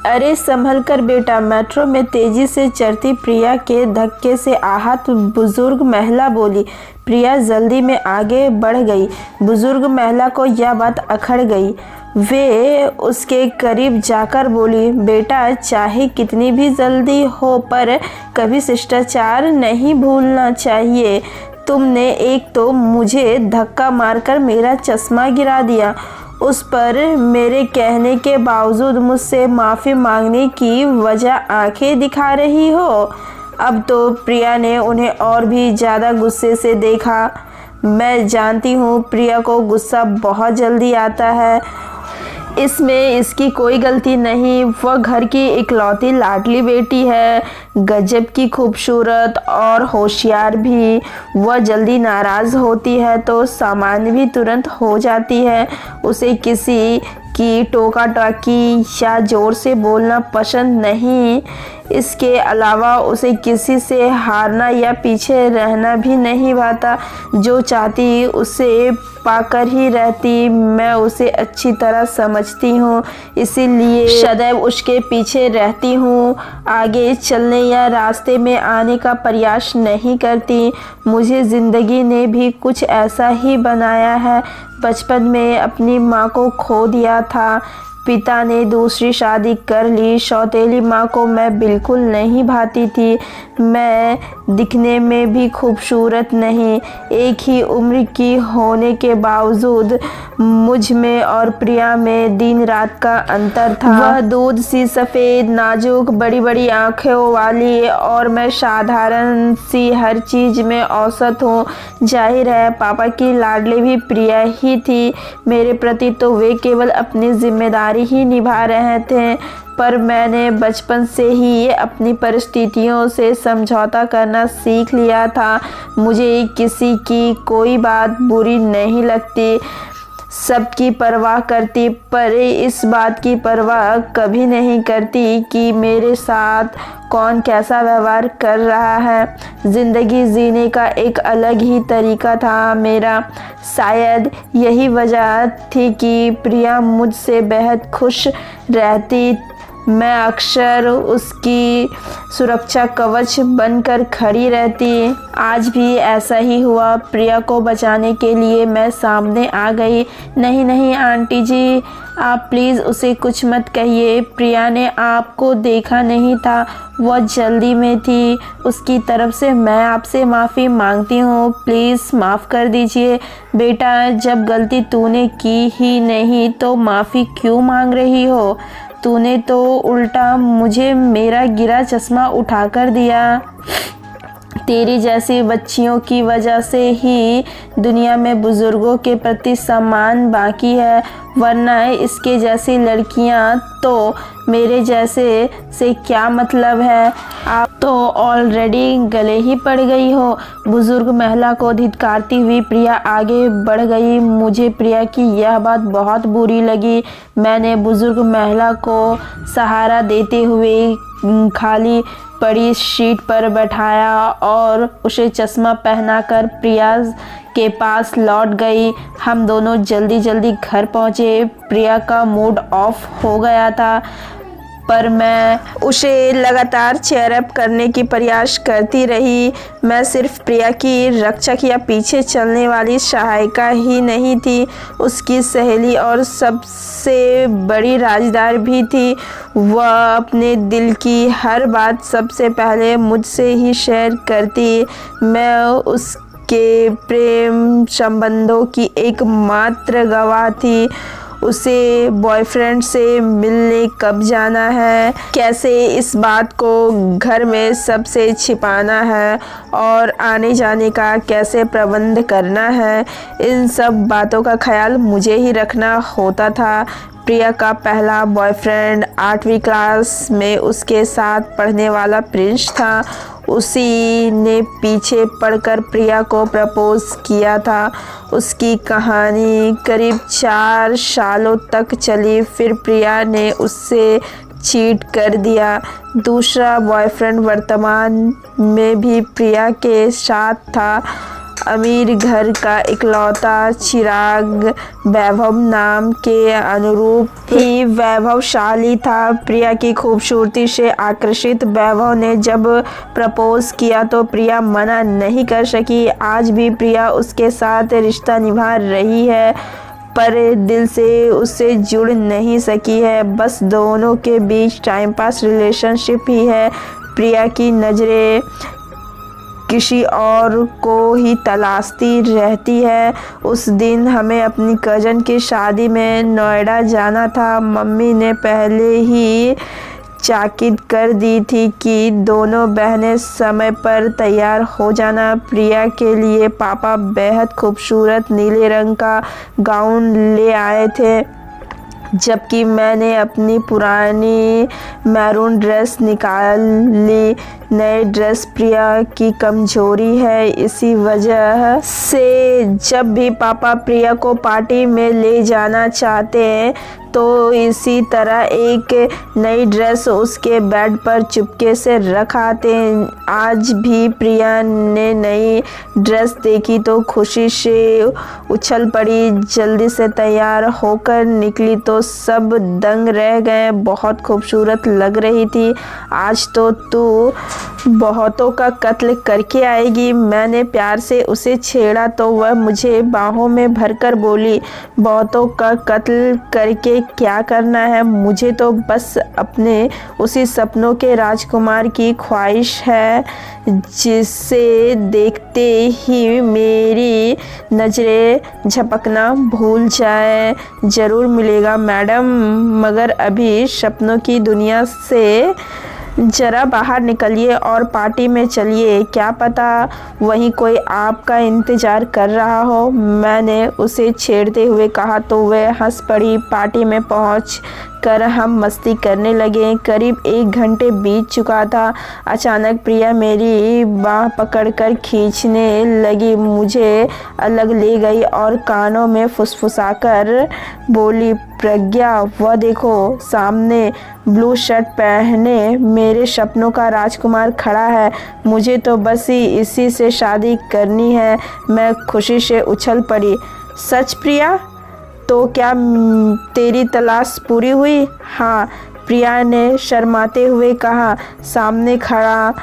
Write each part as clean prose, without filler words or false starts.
अरे संभल कर बेटा। मेट्रो में तेजी से चढ़ती प्रिया के धक्के से आहत बुजुर्ग महिला बोली। प्रिया जल्दी में आगे बढ़ गई। बुजुर्ग महिला को यह बात अखड़ गई। वे उसके करीब जाकर बोली, बेटा चाहे कितनी भी जल्दी हो पर कभी शिष्टाचार नहीं भूलना चाहिए। तुमने एक तो मुझे धक्का मारकर मेरा चश्मा गिरा दिया, उस पर मेरे कहने के बावजूद मुझसे माफ़ी मांगने की वजह आंखें दिखा रही हो। अब तो प्रिया ने उन्हें और भी ज़्यादा गुस्से से देखा। मैं जानती हूँ प्रिया को गुस्सा बहुत जल्दी आता है, इसमें इसकी कोई गलती नहीं। वह घर की इकलौती लाडली बेटी है, गजब की खूबसूरत और होशियार भी। वह जल्दी नाराज़ होती है तो सामान्य भी तुरंत हो जाती है। उसे किसी की टोका टाकी या ज़ोर से बोलना पसंद नहीं। इसके अलावा उसे किसी से हारना या पीछे रहना भी नहीं भाता। जो चाहती उसे पाकर ही रहती। मैं उसे अच्छी तरह समझती हूँ, इसीलिए सदैव उसके पीछे रहती हूँ। आगे चलने या रास्ते में आने का प्रयास नहीं करती। मुझे ज़िंदगी ने भी कुछ ऐसा ही बनाया है। बचपन में अपनी माँ को खो दिया था। पिता ने दूसरी शादी कर ली। सौतेली माँ को मैं बिल्कुल नहीं भाती थी। मैं दिखने में भी खूबसूरत नहीं। एक ही उम्र की होने के बावजूद मुझ में और प्रिया में दिन रात का अंतर था। वह दूध सी सफ़ेद, नाजुक, बड़ी बड़ी आँखों वाली और मैं साधारण सी हर चीज़ में औसत हूँ। जाहिर है पापा की लाडली भी प्रिया ही थी। मेरे प्रति तो वे केवल अपनी जिम्मेदारी ही निभा रहे थे, पर मैंने बचपन से ही अपनी परिस्थितियों से समझौता करना सीख लिया था। मुझे किसी की कोई बात बुरी नहीं लगती, सबकी परवाह करती, पर इस बात की परवाह कभी नहीं करती कि मेरे साथ कौन कैसा व्यवहार कर रहा है। ज़िंदगी जीने का एक अलग ही तरीका था मेरा। शायद यही वजह थी कि प्रिया मुझसे बेहद खुश रहती। मैं अक्सर उसकी सुरक्षा कवच बनकर खड़ी रहती। आज भी ऐसा ही हुआ। प्रिया को बचाने के लिए मैं सामने आ गई। नहीं नहीं आंटी जी, आप प्लीज़ उसे कुछ मत कहिए। प्रिया ने आपको देखा नहीं था, वह जल्दी में थी। उसकी तरफ से मैं आपसे माफ़ी मांगती हूँ। प्लीज़ माफ़ कर दीजिए। बेटा जब गलती तूने की ही नहीं तो माफ़ी क्यों मांग रही हो? तूने तो उल्टा मुझे मेरा गिरा चश्मा उठा कर दिया। तेरी जैसी बच्चियों की वजह से ही दुनिया में बुज़ुर्गों के प्रति सम्मान बाकी है, वरना इसके जैसी लड़कियां तो मेरे जैसे से क्या मतलब है। आप तो ऑलरेडी गले ही पड़ गई हो। बुजुर्ग महिला को धिक्कारती हुई प्रिया आगे बढ़ गई। मुझे प्रिया की यह बात बहुत बुरी लगी। मैंने बुजुर्ग महिला को सहारा देते हुए खाली पड़ी सीट पर बैठाया और उसे चश्मा पहनाकर प्रिया के पास लौट गई। हम दोनों जल्दी जल्दी घर पहुँचे। प्रिया का मूड ऑफ हो गया था, पर मैं उसे लगातार चेयर अप करने की प्रयास करती रही। मैं सिर्फ प्रिया की रक्षक या पीछे चलने वाली सहायिका ही नहीं थी, उसकी सहेली और सबसे बड़ी राजदार भी थी। वह अपने दिल की हर बात सबसे पहले मुझसे ही शेयर करती। मैं उसके प्रेम संबंधों की एकमात्र गवाह थी। उसे बॉयफ्रेंड से मिलने कब जाना है, कैसे इस बात को घर में सबसे छिपाना है और आने जाने का कैसे प्रबंध करना है, इन सब बातों का ख्याल मुझे ही रखना होता था। प्रिया का पहला बॉयफ्रेंड 8वीं क्लास में उसके साथ पढ़ने वाला प्रिंस था। उसी ने पीछे पड़कर प्रिया को प्रपोज किया था। उसकी कहानी करीब 4 सालों तक चली। फिर प्रिया ने उससे चीट कर दिया। दूसरा बॉयफ्रेंड वर्तमान में भी प्रिया के साथ था। अमीर घर का इकलौता चिराग वैभव नाम के अनुरूप ही वैभवशाली था। प्रिया की खूबसूरती से आकर्षित वैभव ने जब प्रपोज किया तो प्रिया मना नहीं कर सकी। आज भी प्रिया उसके साथ रिश्ता निभा रही है पर दिल से उससे जुड़ नहीं सकी है। बस दोनों के बीच टाइम पास रिलेशनशिप ही है। प्रिया की नज़रें किसी और को ही तलाशती रहती है। उस दिन हमें अपनी कज़न की शादी में नोएडा जाना था। मम्मी ने पहले ही ताकीद कर दी थी कि दोनों बहनें समय पर तैयार हो जाना। प्रिया के लिए पापा बेहद खूबसूरत नीले रंग का गाउन ले आए थे, जबकि मैंने अपनी पुरानी मैरून ड्रेस निकाल ली। नई ड्रेस प्रिया की कमजोरी है, इसी वजह से जब भी पापा प्रिया को पार्टी में ले जाना चाहते हैं तो इसी तरह एक नई ड्रेस उसके बेड पर चुपके से रख आते हैं। आज भी प्रिया ने नई ड्रेस देखी तो खुशी से उछल पड़ी। जल्दी से तैयार होकर निकली तो सब दंग रह गए। बहुत खूबसूरत लग रही थी। आज तो तू बहुतों का कत्ल करके आएगी। मैंने प्यार से उसे छेड़ा तो वह मुझे बाहों में भरकर बोली, बहुतों का कत्ल करके क्या करना है, मुझे तो बस अपने उसी सपनों के राजकुमार की ख्वाहिश है जिसे देखते ही मेरी नज़रें झपकना भूल जाए। ज़रूर मिलेगा मैडम, मगर अभी सपनों की दुनिया से ज़रा बाहर निकलिए और पार्टी में चलिए। क्या पता वहीं कोई आपका इंतज़ार कर रहा हो। मैंने उसे छेड़ते हुए कहा तो वह हंस पड़ी। पार्टी में पहुंच कर हम मस्ती करने लगे। करीब 1 घंटे बीत चुका था। अचानक प्रिया मेरी बाह पकड़कर खींचने लगी, मुझे अलग ले गई और कानों में फुसफुसाकर बोली, प्रज्ञा वह देखो सामने ब्लू शर्ट पहने मेरे सपनों का राजकुमार खड़ा है। मुझे तो बस इसी से शादी करनी है। मैं खुशी से उछल पड़ी। सच प्रिया? तो क्या तेरी तलाश पूरी हुई? हाँ, प्रिया ने शर्माते हुए कहा। सामने खड़ा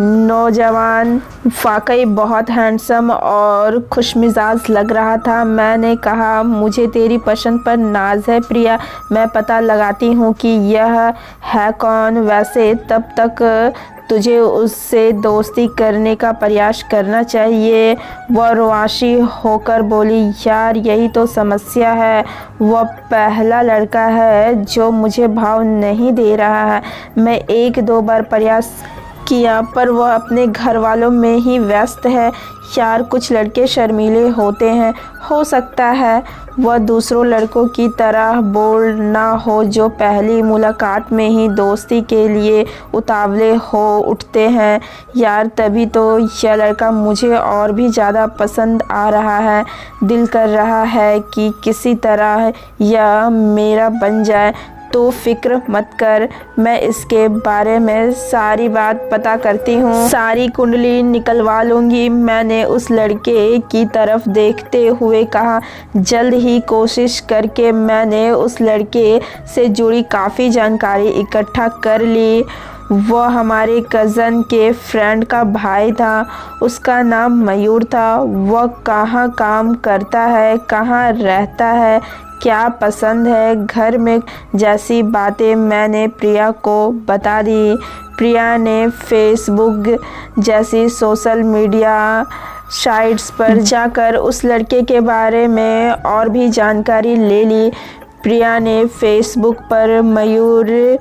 नौजवान वाकई बहुत हैंडसम और खुशमिजाज लग रहा था। मैंने कहा, मुझे तेरी पसंद पर नाज है प्रिया, मैं पता लगाती हूँ कि यह है कौन। वैसे तब तक तुझे उससे दोस्ती करने का प्रयास करना चाहिए। वह रुआशी होकर बोली, यार यही तो समस्या है। वह पहला लड़का है जो मुझे भाव नहीं दे रहा है। मैं 1-2 बार प्रयास किया पर वह अपने घर वालों में ही व्यस्त है। यार कुछ लड़के शर्मीले होते हैं, हो सकता है वह दूसरों लड़कों की तरह बोल्ड ना हो जो पहली मुलाकात में ही दोस्ती के लिए उतावले हो उठते हैं। यार तभी तो यह लड़का मुझे और भी ज़्यादा पसंद आ रहा है। दिल कर रहा है कि किसी तरह यह मेरा बन जाए। तो फिक्र मत कर, मैं इसके बारे में सारी बात पता करती हूँ, सारी कुंडली निकलवा लूँगी। मैंने उस लड़के की तरफ देखते हुए कहा। जल्द ही कोशिश करके मैंने उस लड़के से जुड़ी काफ़ी जानकारी इकट्ठा कर ली। वह हमारे कज़न के फ्रेंड का भाई था। उसका नाम मयूर था। वह कहाँ काम करता है, कहाँ रहता है, क्या पसंद है, घर में जैसी बातें मैंने प्रिया को बता दी। प्रिया ने फेसबुक जैसी सोशल मीडिया साइट्स पर जाकर उस लड़के के बारे में और भी जानकारी ले ली। प्रिया ने फेसबुक पर मयूर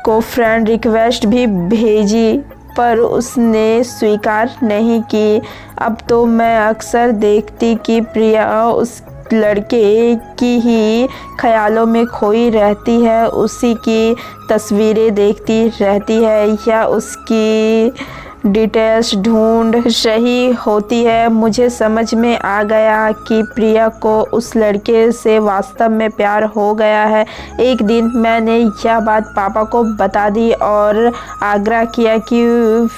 को फ्रेंड रिक्वेस्ट भी भेजी पर उसने स्वीकार नहीं की। अब तो मैं अक्सर देखती कि प्रिया उस लड़के की ही ख्यालों में खोई रहती है, उसी की तस्वीरें देखती रहती है या उसकी डिटेल्स ढूंढ रही होती है। मुझे समझ में आ गया कि प्रिया को उस लड़के से वास्तव में प्यार हो गया है। एक दिन मैंने यह बात पापा को बता दी और आग्रह किया कि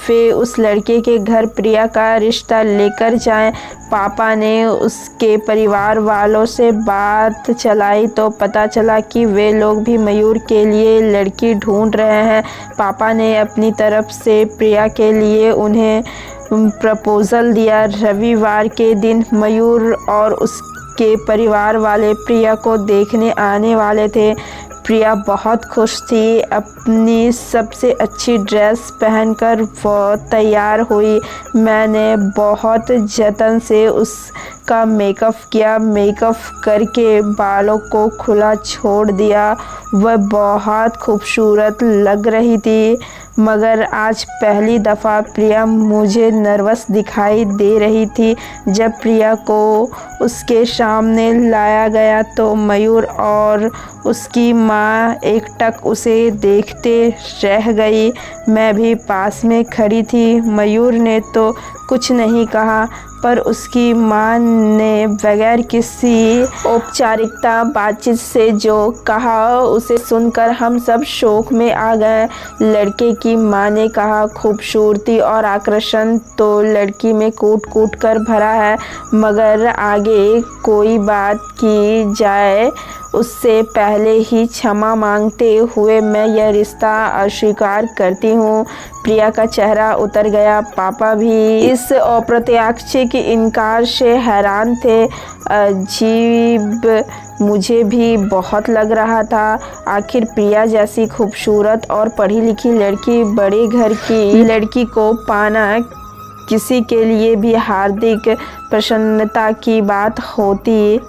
वे उस लड़के के घर प्रिया का रिश्ता लेकर जाएं। पापा ने उसके परिवार वालों से बात चलाई तो पता चला कि वे लोग भी मयूर के लिए लड़की ढूंढ रहे हैं। पापा ने अपनी तरफ से प्रिया के लिए उन्हें प्रपोज़ल दिया। रविवार के दिन मयूर और उसके परिवार वाले प्रिया को देखने आने वाले थे। प्रिया बहुत खुश थी। अपनी सबसे अच्छी ड्रेस पहनकर वो तैयार हुई। मैंने बहुत जतन से उसका मेकअप किया। मेकअप करके बालों को खुला छोड़ दिया। वह बहुत खूबसूरत लग रही थी, मगर आज पहली दफ़ा प्रिया मुझे नर्वस दिखाई दे रही थी। जब प्रिया को उसके सामने लाया गया तो मयूर और उसकी माँ एकटक उसे देखते रह गई। मैं भी पास में खड़ी थी। मयूर ने तो कुछ नहीं कहा, पर उसकी माँ ने बगैर किसी औपचारिकता बातचीत से जो कहा उसे सुनकर हम सब शौक में आ गए। लड़के की माँ ने कहा, खूबसूरती और आकर्षण तो लड़की में कूट कूट कर भरा है, मगर आगे कोई बात की जाए उससे पहले ही क्षमा मांगते हुए मैं यह रिश्ता अस्वीकार करती हूँ। प्रिया का चेहरा उतर गया। पापा भी इस अप्रत्याशित इनकार से हैरान थे। अजीब मुझे भी बहुत लग रहा था। आखिर प्रिया जैसी खूबसूरत और पढ़ी लिखी लड़की, बड़े घर की लड़की को पाना किसी के लिए भी हार्दिक प्रसन्नता की बात होती।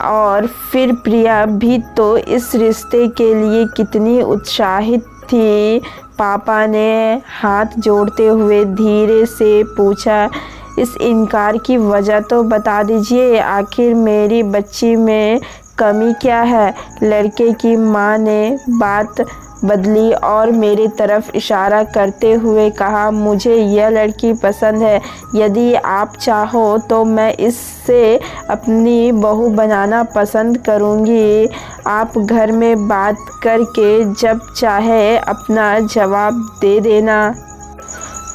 और फिर प्रिया भी तो इस रिश्ते के लिए कितनी उत्साहित थी। पापा ने हाथ जोड़ते हुए धीरे से पूछा, इस इनकार की वजह तो बता दीजिए। आखिर मेरी बच्ची में कमी क्या है? लड़के की माँ ने बात बदली और मेरी तरफ इशारा करते हुए कहा, मुझे यह लड़की पसंद है। यदि आप चाहो तो मैं इससे अपनी बहू बनाना पसंद करूँगी। आप घर में बात करके जब चाहे अपना जवाब दे देना।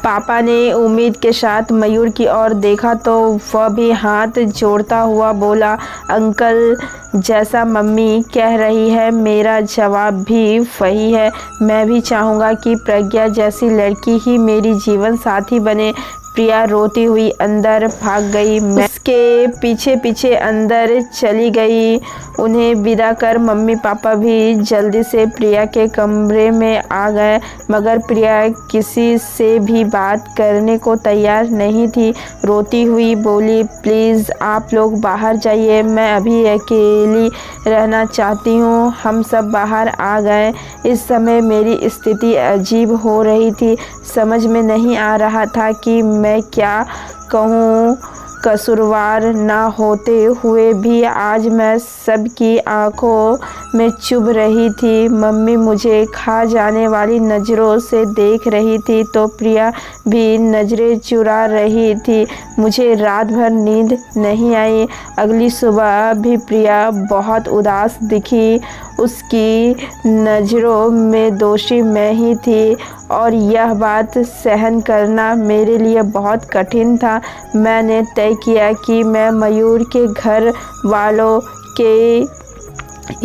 पापा ने उम्मीद के साथ मयूर की ओर देखा तो वह भी हाथ जोड़ता हुआ बोला, अंकल, जैसा मम्मी कह रही है मेरा जवाब भी वही है। मैं भी चाहूँगा कि प्रज्ञा जैसी लड़की ही मेरी जीवन साथी बने। प्रिया रोती हुई अंदर भाग गई। मैं उसके पीछे पीछे अंदर चली गई। उन्हें विदा कर मम्मी पापा भी जल्दी से प्रिया के कमरे में आ गए, मगर प्रिया किसी से भी बात करने को तैयार नहीं थी। रोती हुई बोली, प्लीज़ आप लोग बाहर जाइए, मैं अभी अकेली रहना चाहती हूँ। हम सब बाहर आ गए। इस समय मेरी स्थिति अजीब हो रही थी। समझ में नहीं आ रहा था कि मैं क्या कहूँ। कसूरवार ना होते हुए भी आज मैं सबकी आंखों में चुभ रही थी। मम्मी मुझे खा जाने वाली नज़रों से देख रही थी तो प्रिया भी नज़रें चुरा रही थी। मुझे रात भर नींद नहीं आई। अगली सुबह भी प्रिया बहुत उदास दिखी। उसकी नज़रों में दोषी मैं ही थी और यह बात सहन करना मेरे लिए बहुत कठिन था। मैंने तय किया कि मैं मयूर के घर वालों के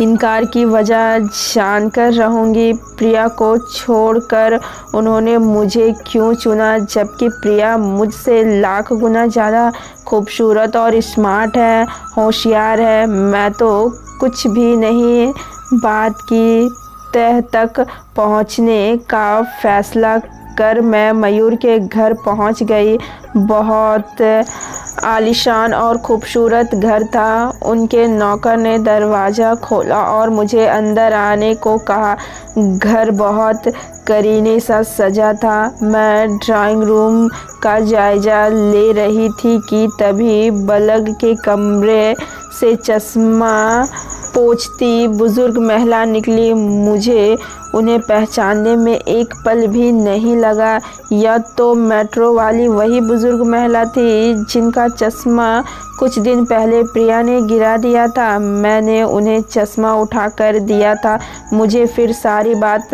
इनकार की वजह जानकर रहूँगी। प्रिया को छोड़कर उन्होंने मुझे क्यों चुना, जबकि प्रिया मुझसे लाख गुना ज़्यादा खूबसूरत और स्मार्ट है, होशियार है। मैं तो कुछ भी नहीं। बात की तह तक पहुंचने का फैसला कर मैं मयूर के घर पहुंच गई। बहुत आलीशान और खूबसूरत घर था। उनके नौकर ने दरवाज़ा खोला और मुझे अंदर आने को कहा। घर बहुत करीने सा सजा था। मैं ड्राइंग रूम का जायज़ा ले रही थी कि तभी बलग के कमरे से चश्मा पोंछती बुज़ुर्ग महिला निकली। मुझे उन्हें पहचानने में एक पल भी नहीं लगा। यह तो मेट्रो वाली वही बुजुर्ग महिला थी जिनका चश्मा कुछ दिन पहले प्रिया ने गिरा दिया था। मैंने उन्हें चश्मा उठाकर दिया था। मुझे फिर सारी बात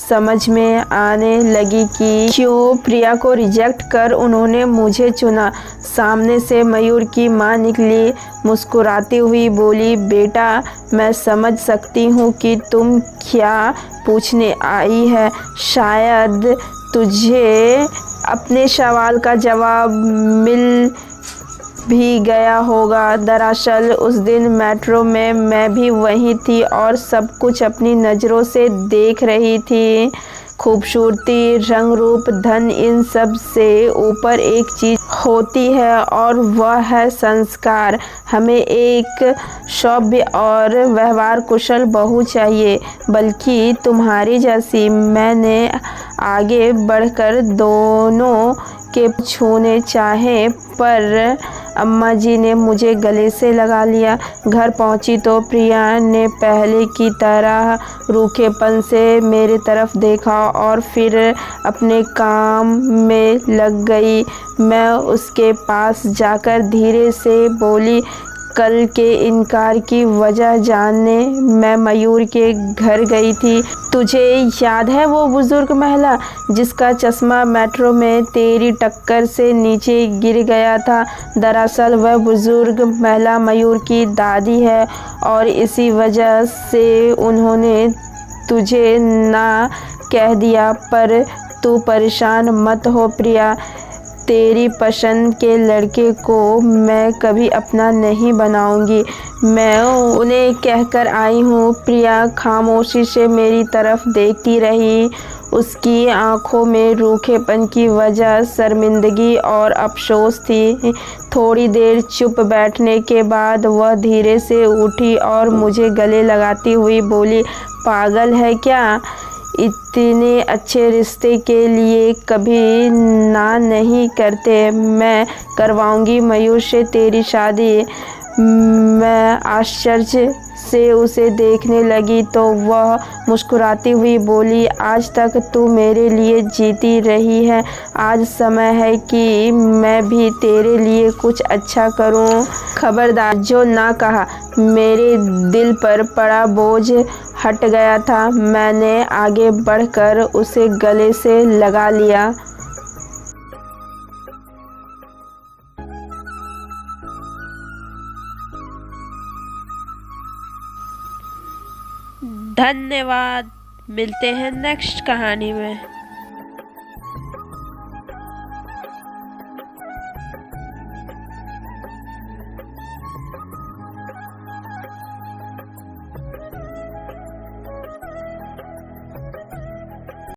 समझ में आने लगी कि क्यों प्रिया को रिजेक्ट कर उन्होंने मुझे चुना। सामने से मयूर की माँ निकली, मुस्कुराती हुई बोली, बेटा मैं समझ सकती हूँ कि तुम क्या पूछने आई है। शायद तुझे अपने सवाल का जवाब मिल भी गया होगा। दरअसल उस दिन मेट्रो में मैं भी वहीं थी और सब कुछ अपनी नज़रों से देख रही थी। खूबसूरती, रंग रूप, धन, इन सब से ऊपर एक चीज़ होती है और वह है संस्कार। हमें एक सभ्य और व्यवहार कुशल बहू चाहिए, बल्कि तुम्हारी जैसी। मैंने आगे बढ़कर दोनों के छूने चाहे पर अम्मा जी ने मुझे गले से लगा लिया। घर पहुंची तो प्रिया ने पहले की तरह रूखेपन से मेरी तरफ देखा और फिर अपने काम में लग गई। मैं उसके पास जाकर धीरे से बोली, कल के इनकार की वजह जानने मैं मयूर के घर गई थी। तुझे याद है वो बुजुर्ग महिला जिसका चश्मा मेट्रो में तेरी टक्कर से नीचे गिर गया था? दरअसल वह बुजुर्ग महिला मयूर की दादी है और इसी वजह से उन्होंने तुझे ना कह दिया। पर तू परेशान मत हो प्रिया, तेरी पसंद के लड़के को मैं कभी अपना नहीं बनाऊंगी। मैं उन्हें कहकर आई हूँ। प्रिया खामोशी से मेरी तरफ देखती रही। उसकी आंखों में रूखेपन की वजह शर्मिंदगी और अफसोस थी। थोड़ी देर चुप बैठने के बाद वह धीरे से उठी और मुझे गले लगाती हुई बोली, पागल है क्या? इतने अच्छे रिश्ते के लिए कभी ना नहीं करते। मैं करवाऊंगी मयूर से तेरी शादी। मैं आश्चर्य से उसे देखने लगी तो वह मुस्कुराती हुई बोली, आज तक तू मेरे लिए जीती रही है। आज समय है कि मैं भी तेरे लिए कुछ अच्छा करूं। खबरदार जो ना कहा। मेरे दिल पर पड़ा बोझ हट गया था। मैंने आगे बढ़कर उसे गले से लगा लिया। धन्यवाद। मिलते हैं नेक्स्ट कहानी में।